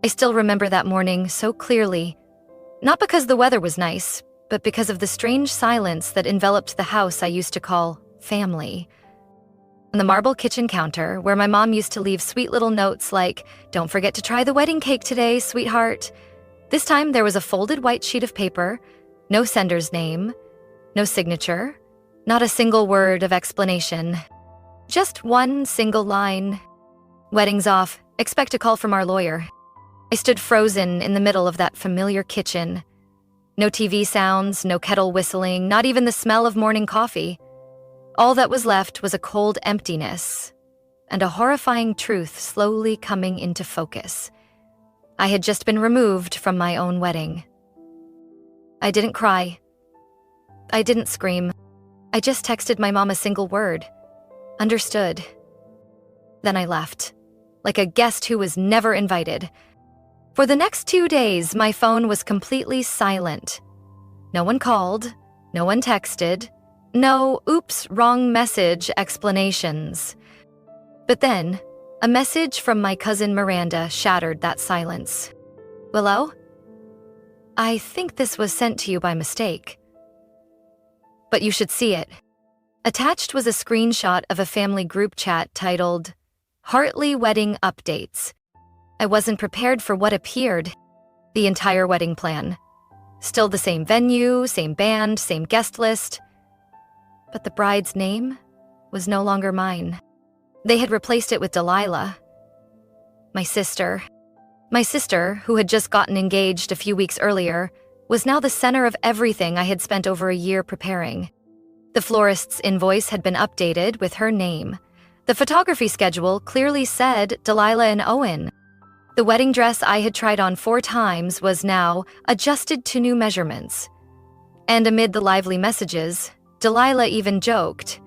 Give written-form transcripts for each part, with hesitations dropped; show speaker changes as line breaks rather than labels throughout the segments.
I still remember that morning so clearly, not because the weather was nice, but because of the strange silence that enveloped the house I used to call family. On the marble kitchen counter, where my mom used to leave sweet little notes like, "Don't forget to try the wedding cake today, sweetheart." This time there was a folded white sheet of paper, no sender's name, no signature, not a single word of explanation. Just one single line. "Wedding's off. Expect a call from our lawyer." I stood frozen in the middle of that familiar kitchen. No TV sounds, no kettle whistling, not even the smell of morning coffee. All that was left was a cold emptiness, and a horrifying truth slowly coming into focus. I had just been removed from my own wedding. I didn't cry. I didn't scream. I just texted my mom a single word. Understood. Then I left, like a guest who was never invited. For the next 2 days, my phone was completely silent. No one called, no one texted, no "oops, wrong message" explanations. But then, a message from my cousin Miranda shattered that silence. "Willow? I think this was sent to you by mistake. But you should see it." Attached was a screenshot of a family group chat titled, "Hartley Wedding Updates." I wasn't prepared for what appeared. The entire wedding plan. Still the same venue, same band, same guest list. But the bride's name was no longer mine. They had replaced it with Delilah. My sister, who had just gotten engaged a few weeks earlier, was now the center of everything I had spent over a year preparing. The florist's invoice had been updated with her name. The photography schedule clearly said Delilah and Owen. The wedding dress I had tried on 4 times was now adjusted to new measurements. And amid the lively messages, Delilah even joked,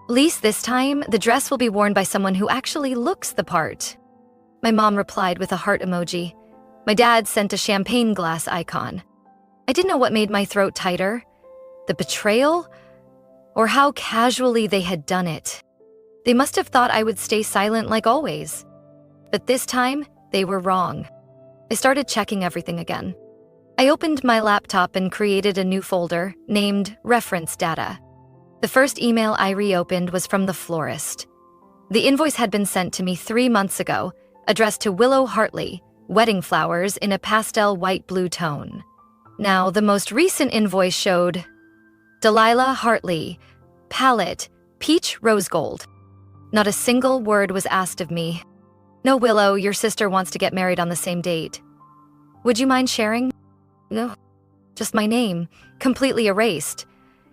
"Least this time, the dress will be worn by someone who actually looks the part." My mom replied with a heart emoji. My dad sent a champagne glass icon. I didn't know what made my throat tighter. The betrayal? Or how casually they had done it. They must have thought I would stay silent like always. But this time, they were wrong. I started checking everything again. I opened my laptop and created a new folder named Reference Data. The first email I reopened was from the florist. The invoice had been sent to me 3 months ago, addressed to Willow Hartley, wedding flowers in a pastel white-blue tone. Now, the most recent invoice showed Delilah Hartley, palette, peach rose gold. Not a single word was asked of me. "No, Willow, your sister wants to get married on the same date. Would you mind sharing?" No, just my name, completely erased,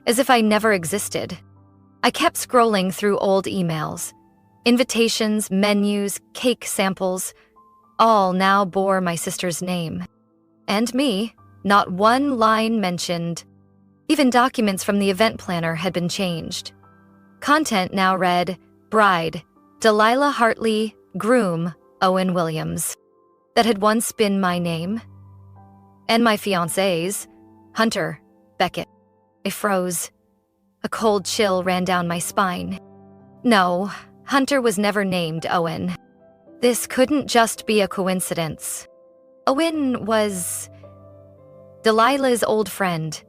as if I never existed. I kept scrolling through old emails. Invitations, menus, cake samples, all now bore my sister's name. And me, not one line mentioned. Even documents from the event planner had been changed. Content now read, "Bride, Delilah Hartley, groom, Owen Williams." That had once been my name. And my fiancé's, Hunter, Beckett. I froze. A cold chill ran down my spine. No, Hunter was never named Owen. This couldn't just be a coincidence. Owen was Delilah's old friend.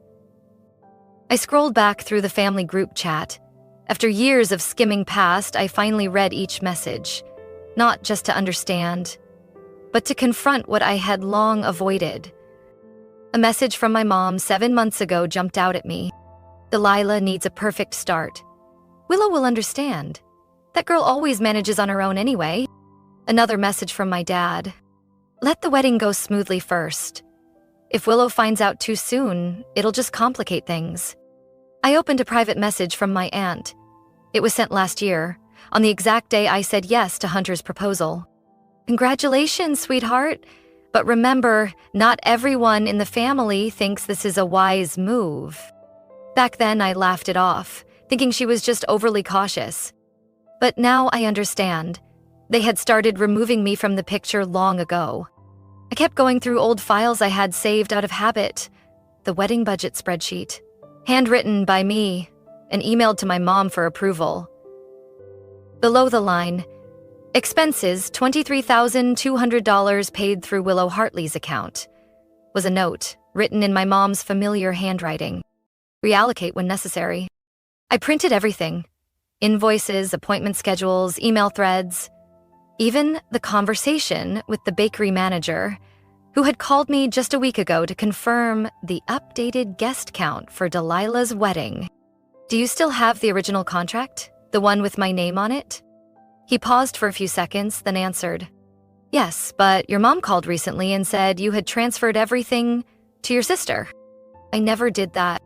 I scrolled back through the family group chat. After years of skimming past, I finally read each message, not just to understand, but to confront what I had long avoided. A message from my mom 7 months ago jumped out at me. "Delilah needs a perfect start. Willow will understand. That girl always manages on her own anyway." Another message from my dad. "Let the wedding go smoothly first. If Willow finds out too soon, it'll just complicate things." I opened a private message from my aunt. It was sent last year, on the exact day I said yes to Hunter's proposal. "Congratulations, sweetheart. But remember, not everyone in the family thinks this is a wise move." Back then, I laughed it off, thinking she was just overly cautious. But now I understand. They had started removing me from the picture long ago. I kept going through old files I had saved out of habit. The wedding budget spreadsheet, handwritten by me, and emailed to my mom for approval. Below the line, Expenses, $23,200 paid through Willow Hartley's account, was a note written in my mom's familiar handwriting. Reallocate when necessary. I printed everything. Invoices, appointment schedules, email threads. Even the conversation with the bakery manager, who had called me just a week ago to confirm the updated guest count for Delilah's wedding. Do you still have the original contract? The one with my name on it? He paused for a few seconds, then answered, Yes, but your mom called recently and said you had transferred everything to your sister. I never did that.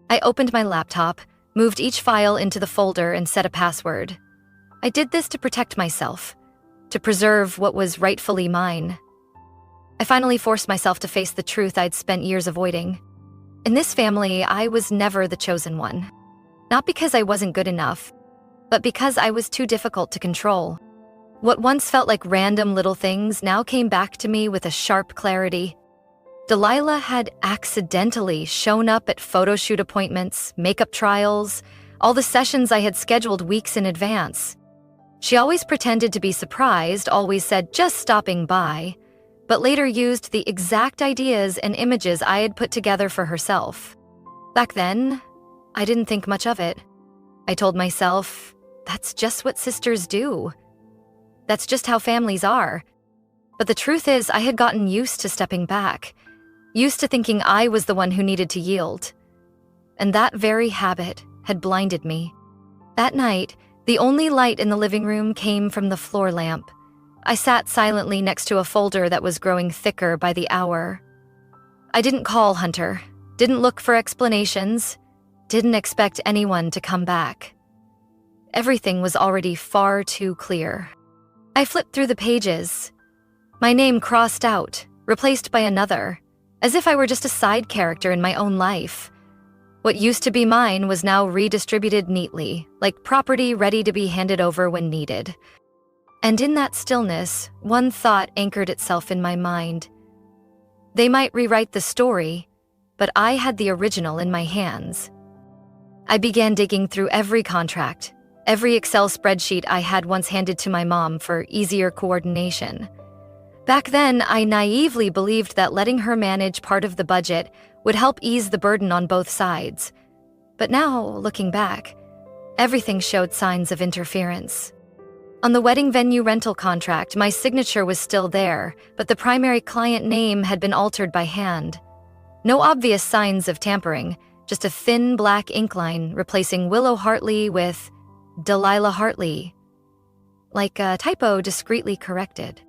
I opened my laptop, moved each file into the folder, and set a password. I did this to protect myself, to preserve what was rightfully mine. I finally forced myself to face the truth I'd spent years avoiding. In this family, I was never the chosen one. Not because I wasn't good enough, but because I was too difficult to control. What once felt like random little things now came back to me with a sharp clarity. Delilah had accidentally shown up at photo shoot appointments, makeup trials, all the sessions I had scheduled weeks in advance. She always pretended to be surprised, always said just stopping by, but later used the exact ideas and images I had put together for herself. Back then, I didn't think much of it. I told myself, that's just what sisters do. That's just how families are. But the truth is, I had gotten used to stepping back, used to thinking I was the one who needed to yield. And that very habit had blinded me. That night, the only light in the living room came from the floor lamp. I sat silently next to a folder that was growing thicker by the hour. I didn't call Hunter, didn't look for explanations, didn't expect anyone to come back. Everything was already far too clear. I flipped through the pages. My name crossed out, replaced by another, as if I were just a side character in my own life. What used to be mine was now redistributed neatly, like property ready to be handed over when needed. And in that stillness, one thought anchored itself in my mind. They might rewrite the story, but I had the original in my hands. I began digging through every contract, every Excel spreadsheet I had once handed to my mom for easier coordination. Back then, I naively believed that letting her manage part of the budget would help ease the burden on both sides. But now, looking back, everything showed signs of interference. On the wedding venue rental contract, my signature was still there, but the primary client name had been altered by hand. No obvious signs of tampering, just a thin black ink line replacing Willow Hartley with Delilah Hartley, like a typo discreetly corrected.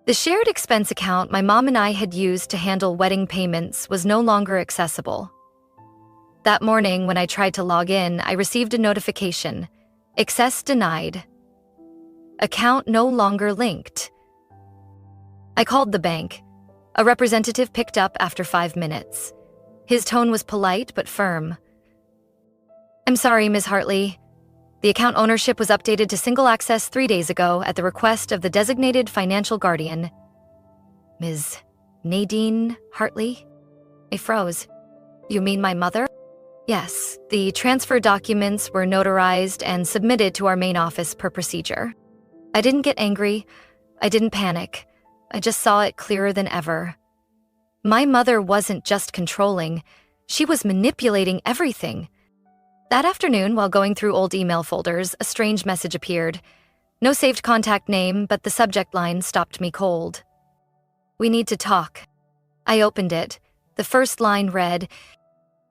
The shared expense account my mom and I had used to handle wedding payments was no longer accessible. That morning, when I tried to log in, I received a notification. Access denied. Account no longer linked. I called the bank. A representative picked up after 5 minutes. His tone was polite but firm. I'm sorry, Ms. Hartley. The account ownership was updated to single access 3 days ago at the request of the designated financial guardian. Ms. Nadine Hartley? I froze. You mean my mother? Yes, the transfer documents were notarized and submitted to our main office per procedure. I didn't get angry. I didn't panic. I just saw it clearer than ever. My mother wasn't just controlling. She was manipulating everything. That afternoon, while going through old email folders, a strange message appeared. No saved contact name, but the subject line stopped me cold. We need to talk. I opened it. The first line read,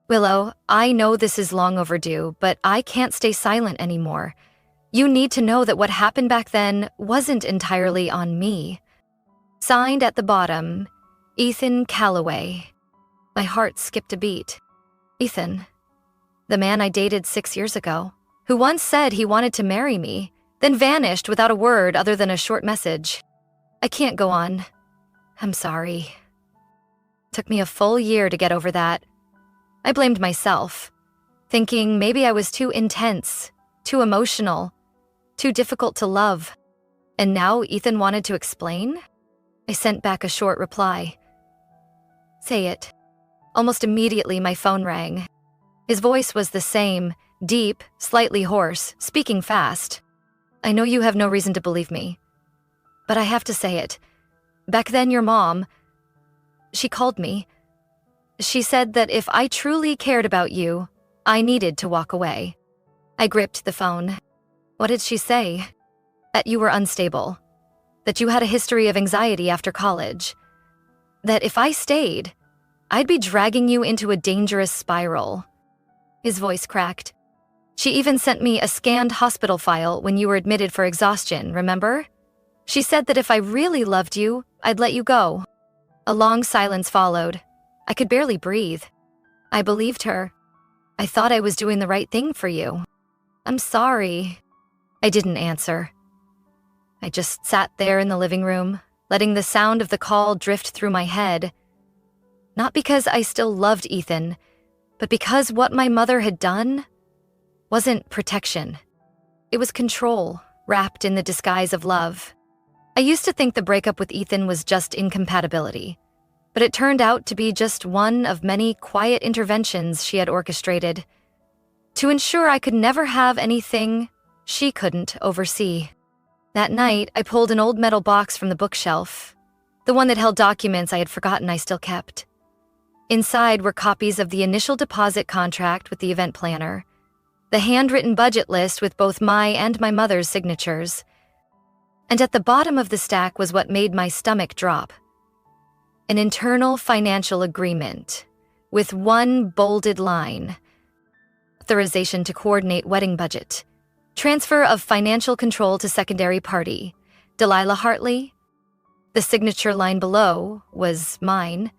Willow, I know this is long overdue, but I can't stay silent anymore. You need to know that what happened back then wasn't entirely on me. Signed at the bottom, Ethan Calloway. My heart skipped a beat. Ethan, the man I dated 6 years ago, who once said he wanted to marry me, then vanished without a word other than a short message. I can't go on. I'm sorry. Took me a full year to get over that. I blamed myself, thinking maybe I was too intense, too emotional, too difficult to love. And now Ethan wanted to explain? I sent back a short reply. Say it. Almost immediately my phone rang. His voice was the same, deep, slightly hoarse, speaking fast. I know you have no reason to believe me, but I have to say it. Back then, your mom, she called me. She said that if I truly cared about you, I needed to walk away. I gripped the phone. What did she say? That you were unstable. That you had a history of anxiety after college. That if I stayed, I'd be dragging you into a dangerous spiral. His voice cracked. She even sent me a scanned hospital file when you were admitted for exhaustion, remember? She said that if I really loved you, I'd let you go. A long silence followed. I could barely breathe. I believed her. I thought I was doing the right thing for you. I'm sorry. I didn't answer. I just sat there in the living room, letting the sound of the call drift through my head. Not because I still loved Ethan, but because what my mother had done wasn't protection. It was control, wrapped in the disguise of love. I used to think the breakup with Ethan was just incompatibility, but it turned out to be just one of many quiet interventions she had orchestrated to ensure I could never have anything she couldn't oversee. That night, I pulled an old metal box from the bookshelf, the one that held documents I had forgotten I still kept. Inside were copies of the initial deposit contract with the event planner, the handwritten budget list with both my and my mother's signatures, and at the bottom of the stack was what made my stomach drop. An internal financial agreement with one bolded line. Authorization to coordinate wedding budget. Transfer of financial control to secondary party. Willow Hartley. The signature line below was mine.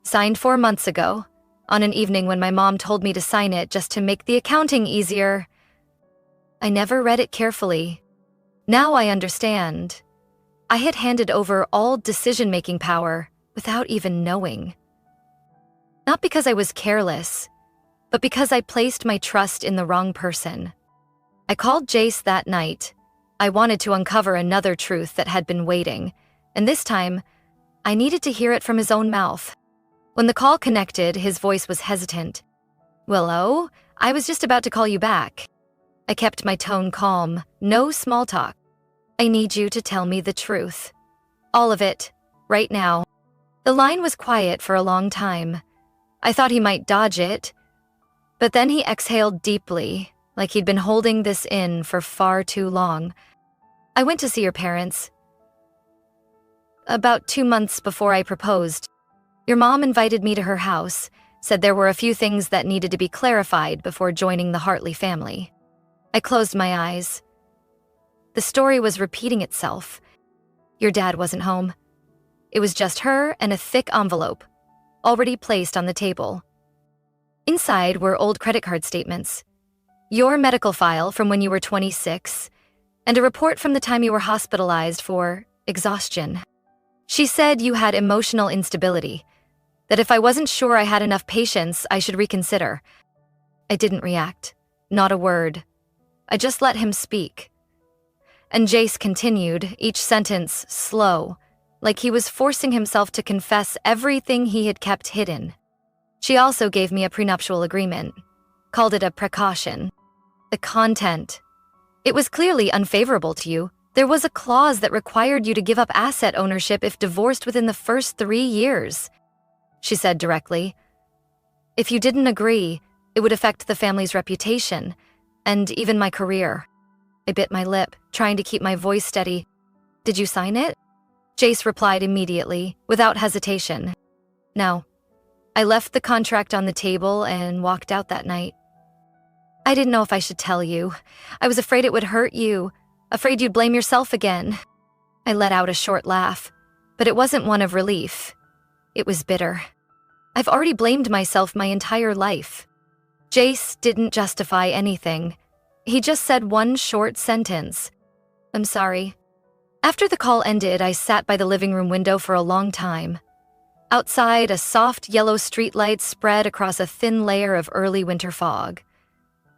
Signed 4 months ago, on an evening when my mom told me to sign it just to make the accounting easier. I never read it carefully. Now I understand. I had handed over all decision-making power without even knowing. Not because I was careless, but because I placed my trust in the wrong person. I called Jace that night. I wanted to uncover another truth that had been waiting, and this time, I needed to hear it from his own mouth. When the call connected, his voice was hesitant. Willow, I was just about to call you back. I kept my tone calm, no small talk. I need you to tell me the truth. All of it, right now. The line was quiet for a long time. I thought he might dodge it, but then he exhaled deeply, like he'd been holding this in for far too long. I went to see your parents. About 2 months before I proposed, your mom invited me to her house, said there were a few things that needed to be clarified before joining the Hartley family. I closed my eyes. The story was repeating itself. Your dad wasn't home. It was just her and a thick envelope, already placed on the table. Inside were old credit card statements, your medical file from when you were 26, and a report from the time you were hospitalized for exhaustion. She said you had emotional instability, that if I wasn't sure I had enough patience, I should reconsider. I didn't react, not a word. I just let him speak. And Jace continued, each sentence slow, like he was forcing himself to confess everything he had kept hidden. She also gave me a prenuptial agreement, called it a precaution. The content. It was clearly unfavorable to you. There was a clause that required you to give up asset ownership if divorced within the first 3 years, she said directly. If you didn't agree, it would affect the family's reputation, and even my career. I bit my lip, trying to keep my voice steady. Did you sign it? Jace replied immediately, without hesitation. No. I left the contract on the table and walked out that night. I didn't know if I should tell you. I was afraid it would hurt you, afraid you'd blame yourself again. I let out a short laugh, but it wasn't one of relief. It was bitter. I've already blamed myself my entire life. Jace didn't justify anything. He just said one short sentence. I'm sorry. After the call ended, I sat by the living room window for a long time. Outside, a soft yellow streetlight spread across a thin layer of early winter fog.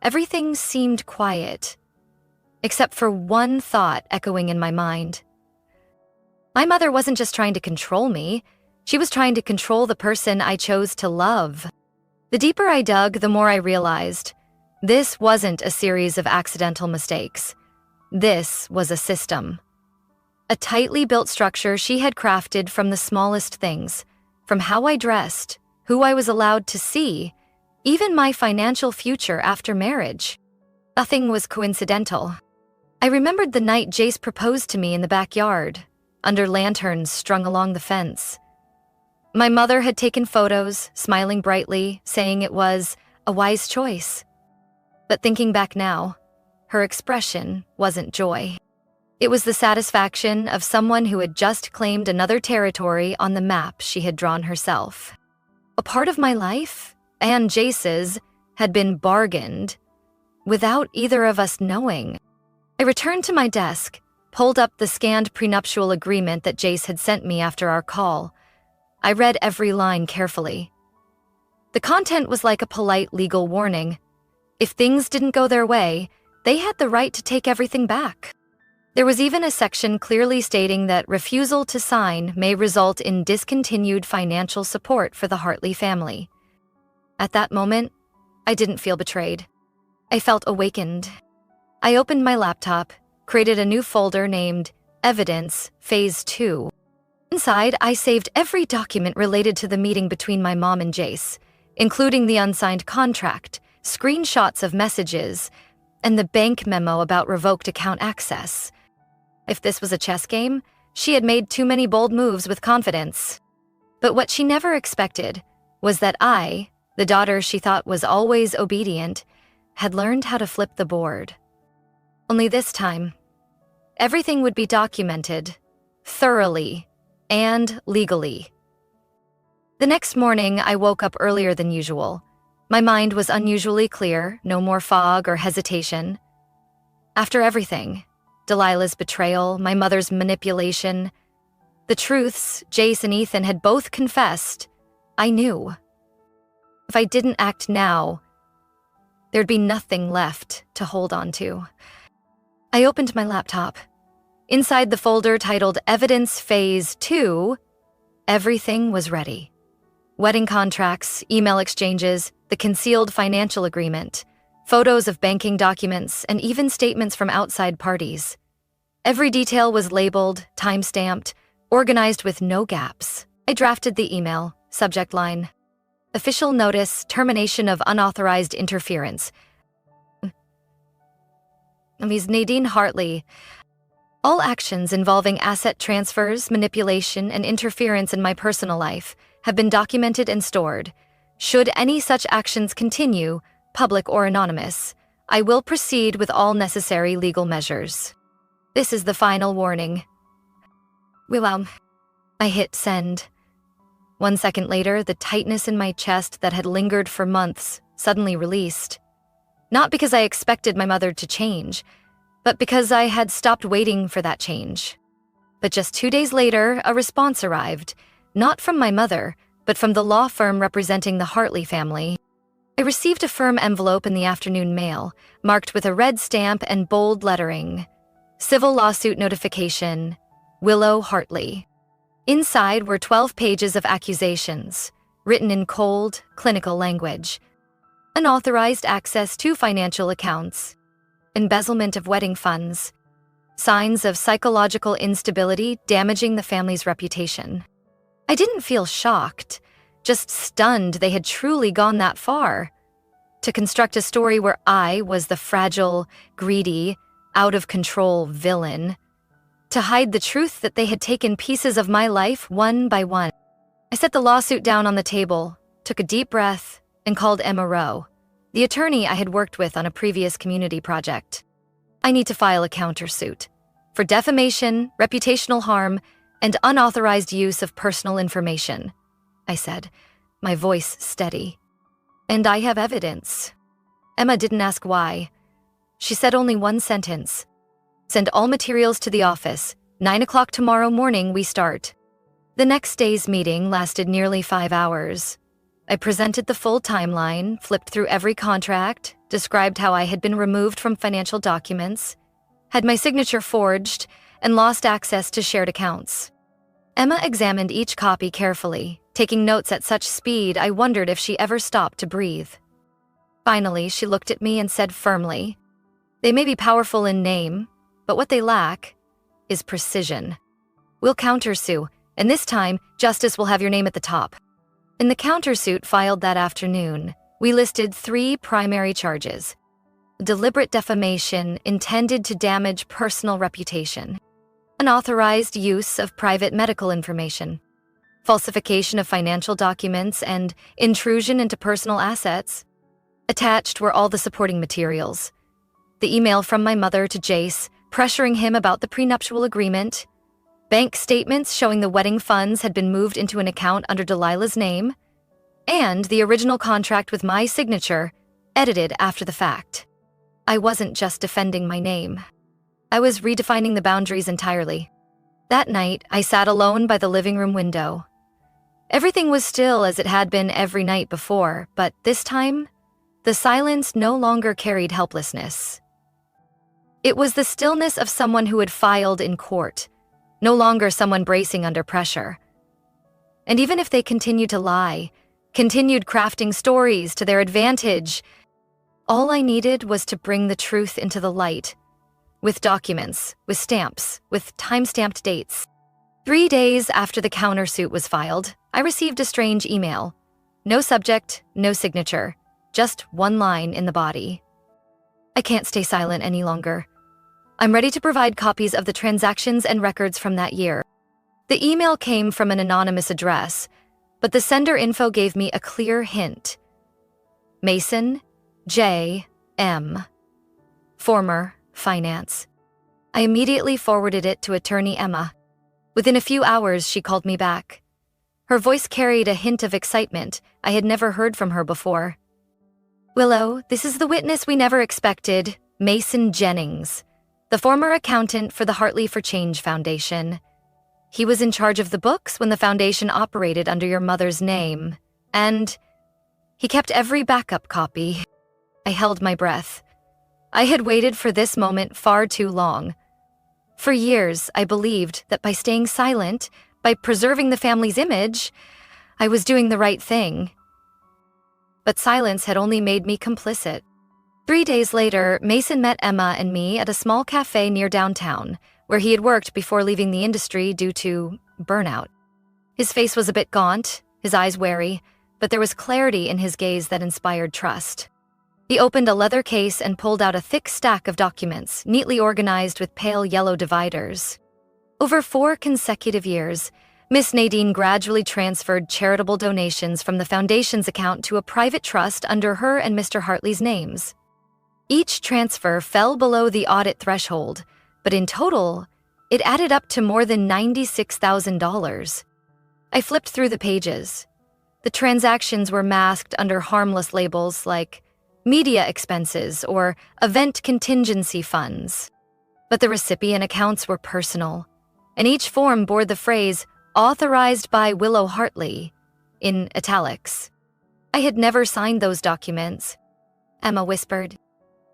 Everything seemed quiet, except for one thought echoing in my mind. My mother wasn't just trying to control me, she was trying to control the person I chose to love. The deeper I dug, the more I realized this wasn't a series of accidental mistakes. This was a system. A tightly built structure she had crafted from the smallest things, from how I dressed, who I was allowed to see, even my financial future after marriage. Nothing was coincidental. I remembered the night Jace proposed to me in the backyard, under lanterns strung along the fence. My mother had taken photos, smiling brightly, saying it was a wise choice. But thinking back now, her expression wasn't joy. It was the satisfaction of someone who had just claimed another territory on the map she had drawn herself. A part of my life, and Jace's, had been bargained, without either of us knowing. I returned to my desk, pulled up the scanned prenuptial agreement that Jace had sent me after our call. I read every line carefully. The content was like a polite legal warning. If things didn't go their way, they had the right to take everything back. There was even a section clearly stating that refusal to sign may result in discontinued financial support for the Hartley family. At that moment, I didn't feel betrayed. I felt awakened. I opened my laptop, created a new folder named Evidence Phase 2. Inside, I saved every document related to the meeting between my mom and Jace, including the unsigned contract, screenshots of messages, and the bank memo about revoked account access. If this was a chess game, she had made too many bold moves with confidence. But what she never expected was that I, the daughter she thought was always obedient, had learned how to flip the board. Only this time, everything would be documented, thoroughly, and legally. The next morning, I woke up earlier than usual. My mind was unusually clear, no more fog or hesitation. After everything, Delilah's betrayal, my mother's manipulation, the truths Jace and Ethan had both confessed, I knew. If I didn't act now, there'd be nothing left to hold on to. I opened my laptop. Inside the folder titled Evidence Phase 2, everything was ready. Wedding contracts, email exchanges, the concealed financial agreement, photos of banking documents, and even statements from outside parties. Every detail was labeled, time-stamped, organized with no gaps. I drafted the email, subject line, Official Notice, Termination of Unauthorized Interference. Ms. Nadine Hartley. All actions involving asset transfers, manipulation, and interference in my personal life have been documented and stored. Should any such actions continue, public or anonymous, I will proceed with all necessary legal measures. This is the final warning. Willow. I hit send. 1 second later, the tightness in my chest that had lingered for months suddenly released. Not because I expected my mother to change, but because I had stopped waiting for that change. But just 2 days later, a response arrived, not from my mother, but from the law firm representing the Hartley family. I received a firm envelope in the afternoon mail, marked with a red stamp and bold lettering, Civil Lawsuit Notification, Willow Hartley. Inside were 12 pages of accusations, written in cold, clinical language. Unauthorized access to financial accounts, embezzlement of wedding funds, signs of psychological instability damaging the family's reputation. I didn't feel shocked, just stunned they had truly gone that far. To construct a story where I was the fragile, greedy, out-of-control villain. To hide the truth that they had taken pieces of my life one by one. I set the lawsuit down on the table, took a deep breath, and called Emma Rowe, the attorney I had worked with on a previous community project. I need to file a countersuit for defamation, reputational harm, and unauthorized use of personal information, I said, my voice steady. And I have evidence. Emma didn't ask why. She said only one sentence. Send all materials to the office. 9 o'clock tomorrow morning we start. The next day's meeting lasted nearly 5 hours. I presented the full timeline, flipped through every contract, described how I had been removed from financial documents, had my signature forged, and lost access to shared accounts. Emma examined each copy carefully, taking notes at such speed I wondered if she ever stopped to breathe. Finally, she looked at me and said firmly, "They may be powerful in name, but what they lack is precision. We'll countersue, and this time, justice will have your name at the top. In the countersuit filed that afternoon, we listed 3 primary charges: deliberate defamation intended to damage personal reputation, unauthorized use of private medical information, falsification of financial documents, and intrusion into personal assets. Attached were all the supporting materials: the email from my mother to Jace, pressuring him about the prenuptial agreement, bank statements showing the wedding funds had been moved into an account under Delilah's name, and the original contract with my signature, edited after the fact. I wasn't just defending my name. I was redefining the boundaries entirely. That night, I sat alone by the living room window. Everything was still as it had been every night before, but this time, the silence no longer carried helplessness. It was the stillness of someone who had filed in court, no longer someone bracing under pressure. And even if they continued to lie, continued crafting stories to their advantage, all I needed was to bring the truth into the light, with documents, with stamps, with time-stamped dates. 3 days after the countersuit was filed, I received a strange email. No subject, no signature, just one line in the body. I can't stay silent any longer. I'm ready to provide copies of the transactions and records from that year. The email came from an anonymous address, but the sender info gave me a clear hint. Mason J. M. Former Finance. I immediately forwarded it to attorney Emma. Within a few hours, she called me back. Her voice carried a hint of excitement I had never heard from her before. Willow, this is the witness we never expected, Mason Jennings, the former accountant for the Hartley for Change Foundation. He was in charge of the books when the foundation operated under your mother's name, and he kept every backup copy. I held my breath. I had waited for this moment far too long. For years, I believed that by staying silent, by preserving the family's image, I was doing the right thing. But silence had only made me complicit. 3 days later, Mason met Emma and me at a small cafe near downtown, where he had worked before leaving the industry due to burnout. His face was a bit gaunt, his eyes wary, but there was clarity in his gaze that inspired trust. He opened a leather case and pulled out a thick stack of documents, neatly organized with pale yellow dividers. Over 4 consecutive years, Miss Nadine gradually transferred charitable donations from the foundation's account to a private trust under her and Mr. Hartley's names. Each transfer fell below the audit threshold, but in total, it added up to more than $96,000. I flipped through the pages. The transactions were masked under harmless labels like media expenses or event contingency funds. But the recipient accounts were personal, and each form bore the phrase, "Authorized by Willow Hartley," in italics. I had never signed those documents. Emma whispered,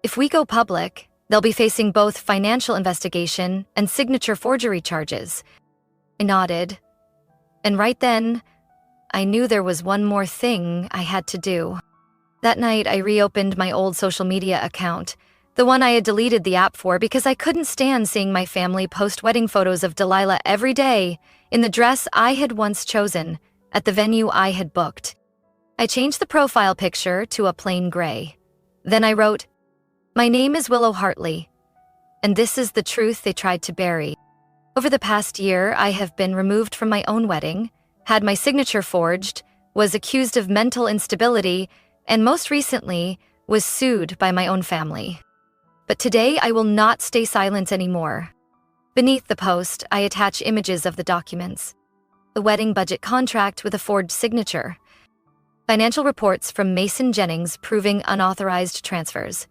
"If we go public, they'll be facing both financial investigation and signature forgery charges." I nodded, and right then, I knew there was one more thing I had to do. That night, I reopened my old social media account, the one I had deleted the app for because I couldn't stand seeing my family post wedding photos of Delilah every day in the dress I had once chosen at the venue I had booked. I changed the profile picture to a plain gray. Then I wrote, "My name is Willow Hartley, and this is the truth they tried to bury. Over the past year, I have been removed from my own wedding, had my signature forged, was accused of mental instability, and most recently, was sued by my own family. But today, I will not stay silent anymore." Beneath the post, I attach images of the documents. The wedding budget contract with a forged signature. Financial reports from Mason Jennings proving unauthorized transfers.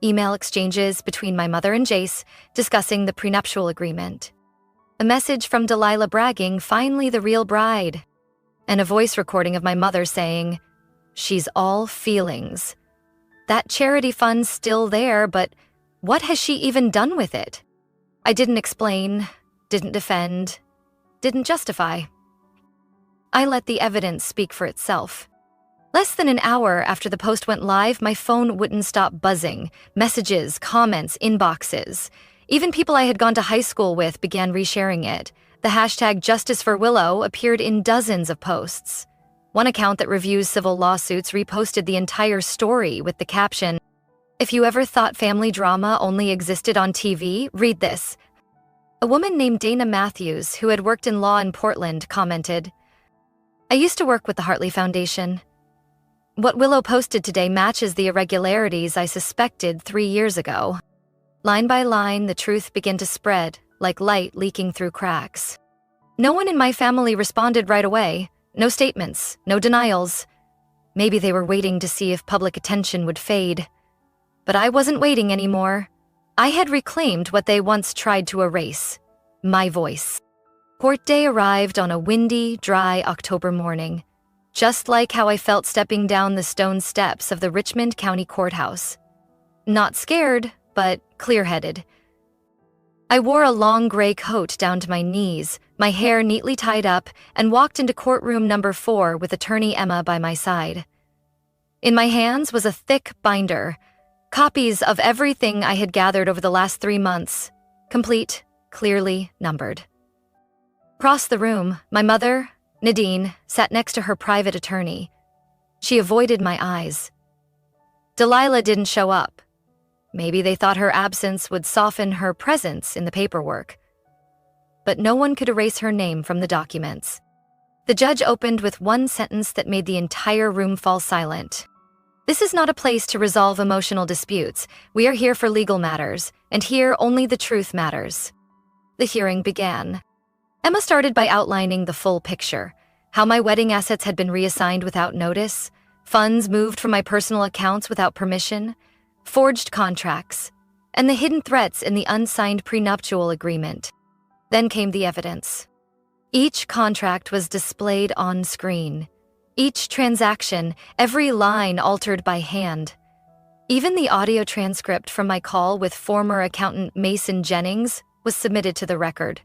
Email exchanges between my mother and Jace discussing the prenuptial agreement. A message from Delilah bragging finally the real bride. And a voice recording of my mother saying, "She's all feelings. That charity fund's still there, but what has she even done with it?" I didn't explain, didn't defend, didn't justify. I let the evidence speak for itself. Less than an hour after the post went live, my phone wouldn't stop buzzing. Messages, comments, inboxes. Even people I had gone to high school with began resharing it. The hashtag Justice for Willow appeared in dozens of posts. One account that reviews civil lawsuits reposted the entire story with the caption, "If you ever thought family drama only existed on TV, read this." A woman named Dana Matthews, who had worked in law in Portland, commented, "I used to work with the Hartley Foundation. What Willow posted today matches the irregularities I suspected 3 years ago." Line by line, the truth began to spread, like light leaking through cracks. No one in my family responded right away. No statements, no denials. Maybe they were waiting to see if public attention would fade. But I wasn't waiting anymore. I had reclaimed what they once tried to erase: my voice. Court day arrived on a windy, dry October morning, just like how I felt stepping down the stone steps of the Richmond County Courthouse. Not scared, but clear-headed. I wore a long gray coat down to my knees, my hair neatly tied up, and walked into courtroom number 4 with attorney Emma by my side. In my hands was a thick binder, copies of everything I had gathered over the last 3 months, complete, clearly numbered. Across the room, my mother, Nadine, sat next to her private attorney. She avoided my eyes. Delilah didn't show up. Maybe they thought her absence would soften her presence in the paperwork. But no one could erase her name from the documents. The judge opened with one sentence that made the entire room fall silent. "This is not a place to resolve emotional disputes. We are here for legal matters, and here only the truth matters." The hearing began. Emma started by outlining the full picture: how my wedding assets had been reassigned without notice, funds moved from my personal accounts without permission, forged contracts, and the hidden threats in the unsigned prenuptial agreement. Then came the evidence. Each contract was displayed on screen. Each transaction, every line altered by hand. Even the audio transcript from my call with former accountant Mason Jennings was submitted to the record.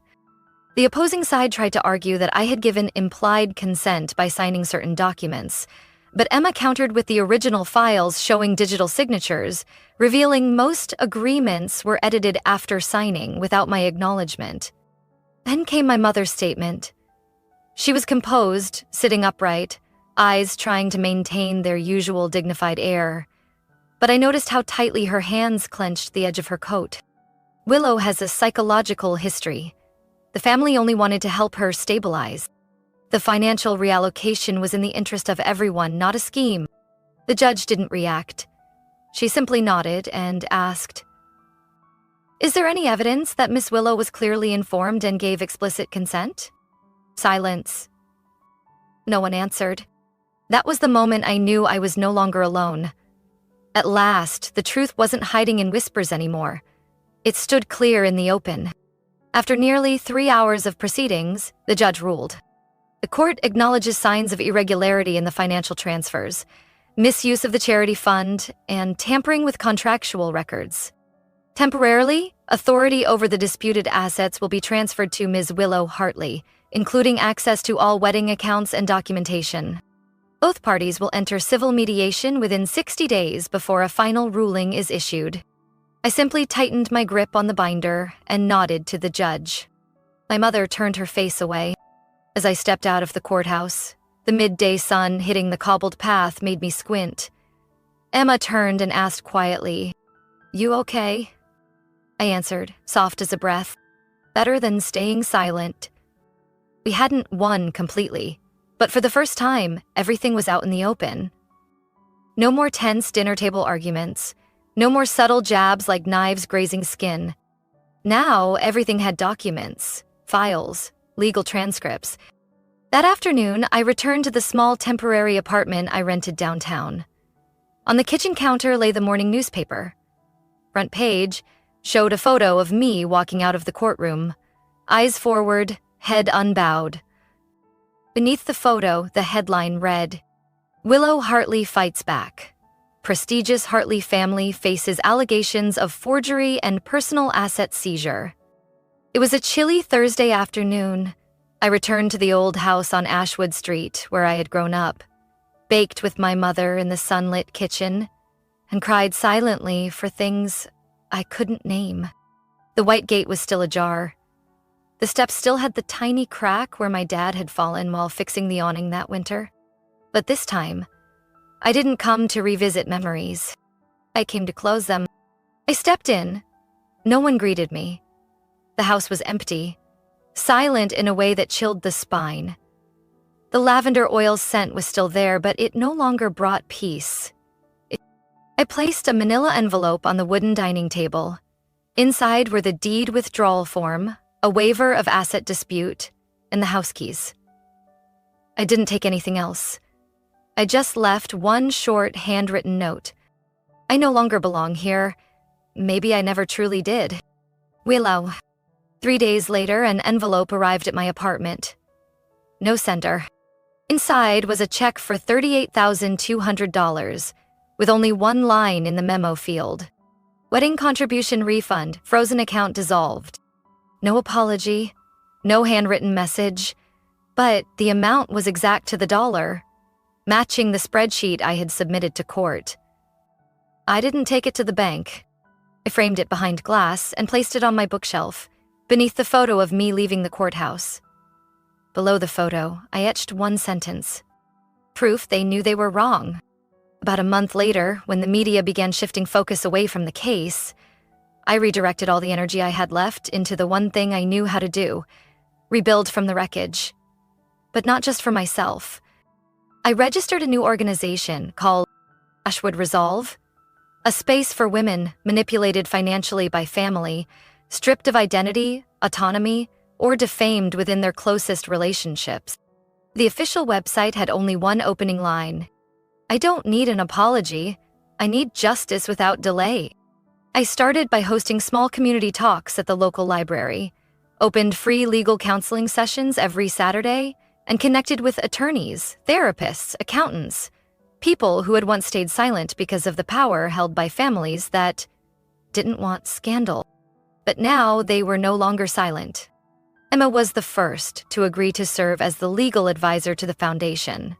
The opposing side tried to argue that I had given implied consent by signing certain documents, but Emma countered with the original files showing digital signatures, revealing most agreements were edited after signing without my acknowledgement. Then came my mother's statement. She was composed, sitting upright, eyes trying to maintain their usual dignified air. But I noticed how tightly her hands clenched the edge of her coat. Willow has a psychological history. The family only wanted to help her stabilize. The financial reallocation was in the interest of everyone, not a scheme. The judge didn't react. She simply nodded and asked, "Is there any evidence that Miss Willow was clearly informed and gave explicit consent?" Silence. No one answered. That was the moment I knew I was no longer alone. At last, the truth wasn't hiding in whispers anymore. It stood clear in the open. After nearly 3 hours of proceedings, the judge ruled. The court acknowledges signs of irregularity in the financial transfers, misuse of the charity fund, and tampering with contractual records. Temporarily, authority over the disputed assets will be transferred to Ms. Willow Hartley, including access to all wedding accounts and documentation. Both parties will enter civil mediation within 60 days before a final ruling is issued. I simply tightened my grip on the binder and nodded to the judge. My mother turned her face away. As I stepped out of the courthouse, the midday sun hitting the cobbled path made me squint. Emma turned and asked quietly, "You okay?" I answered, soft as a breath. Better than staying silent. We hadn't won completely, but for the first time, everything was out in the open. No more tense dinner table arguments. No more subtle jabs like knives grazing skin. Now, everything had documents, files, legal transcripts. That afternoon, I returned to the small temporary apartment I rented downtown. On the kitchen counter lay the morning newspaper. Front page showed a photo of me walking out of the courtroom, eyes forward, head unbowed. Beneath the photo, the headline read, "Willow Hartley fights back. Prestigious Hartley family faces allegations of forgery and personal asset seizure." It was a chilly Thursday afternoon. I returned to the old house on Ashwood Street, where I had grown up, baked with my mother in the sunlit kitchen, and cried silently for things I couldn't name. The white gate was still ajar. The steps still had the tiny crack where my dad had fallen while fixing the awning that winter. But this time, I didn't come to revisit memories. I came to close them. I stepped in. No one greeted me. The house was empty, silent in a way that chilled the spine. The lavender oil scent was still there, but it no longer brought peace. I placed a manila envelope on the wooden dining table. Inside were the deed withdrawal form, a waiver of asset dispute, and the house keys. I didn't take anything else. I just left one short handwritten note. I no longer belong here. Maybe I never truly did. Willow. 3 days later, an envelope arrived at my apartment. No sender. Inside was a check for $38,200, with only one line in the memo field. Wedding contribution refund, frozen account dissolved. No apology, no handwritten message, but the amount was exact to the dollar, matching the spreadsheet I had submitted to court. I didn't take it to the bank. I framed it behind glass and placed it on my bookshelf, beneath the photo of me leaving the courthouse. Below the photo, I etched one sentence. Proof they knew they were wrong. About a month later, when the media began shifting focus away from the case, I redirected all the energy I had left into the one thing I knew how to do, rebuild from the wreckage. But not just for myself. I registered a new organization called Ashwood Resolve, a space for women manipulated financially by family, stripped of identity, autonomy, or defamed within their closest relationships. The official website had only one opening line. I don't need an apology. I need justice without delay. I started by hosting small community talks at the local library, opened free legal counseling sessions every Saturday, and connected with attorneys, therapists, accountants, people who had once stayed silent because of the power held by families that didn't want scandal. But now they were no longer silent. Emma was the first to agree to serve as the legal advisor to the foundation.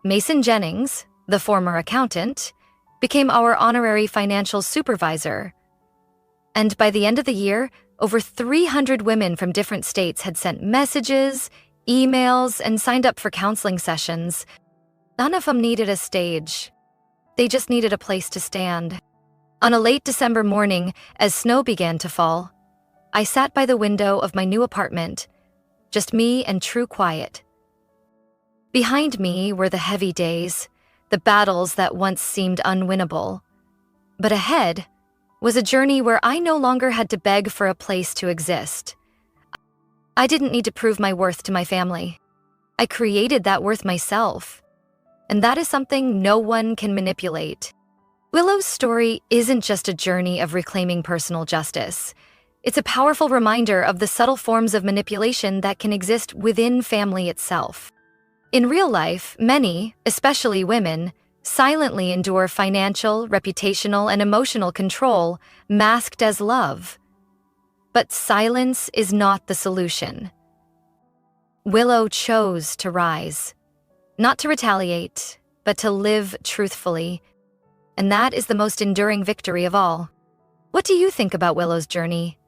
Mason Jennings, the former accountant, became our honorary financial supervisor. And by the end of the year, over 300 women from different states had sent messages, emails, and signed up for counseling sessions. None of them needed a stage. They just needed a place to stand. On a late December morning, as snow began to fall, I sat by the window of my new apartment, just me and true quiet. Behind me were the heavy days, the battles that once seemed unwinnable. But ahead was a journey where I no longer had to beg for a place to exist. I didn't need to prove my worth to my family. I created that worth myself. And that is something no one can manipulate. Willow's story isn't just a journey of reclaiming personal justice. It's a powerful reminder of the subtle forms of manipulation that can exist within family itself. In real life, many, especially women, silently endure financial, reputational, and emotional control masked as love. But silence is not the solution. Willow chose to rise, not to retaliate, but to live truthfully. And that is the most enduring victory of all. What do you think about Willow's journey?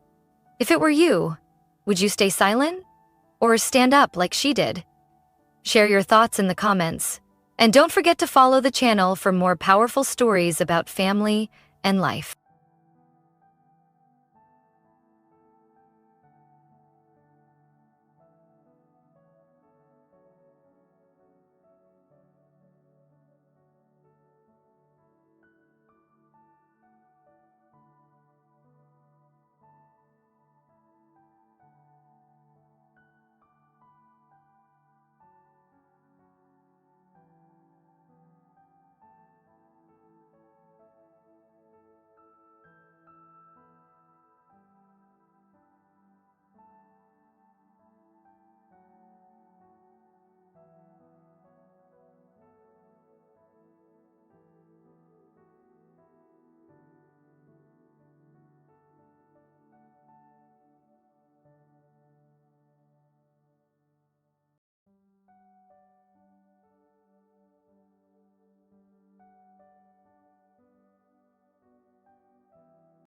If it were you, would you stay silent or stand up like she did? Share your thoughts in the comments. And don't forget to follow the channel for more powerful stories about family and life.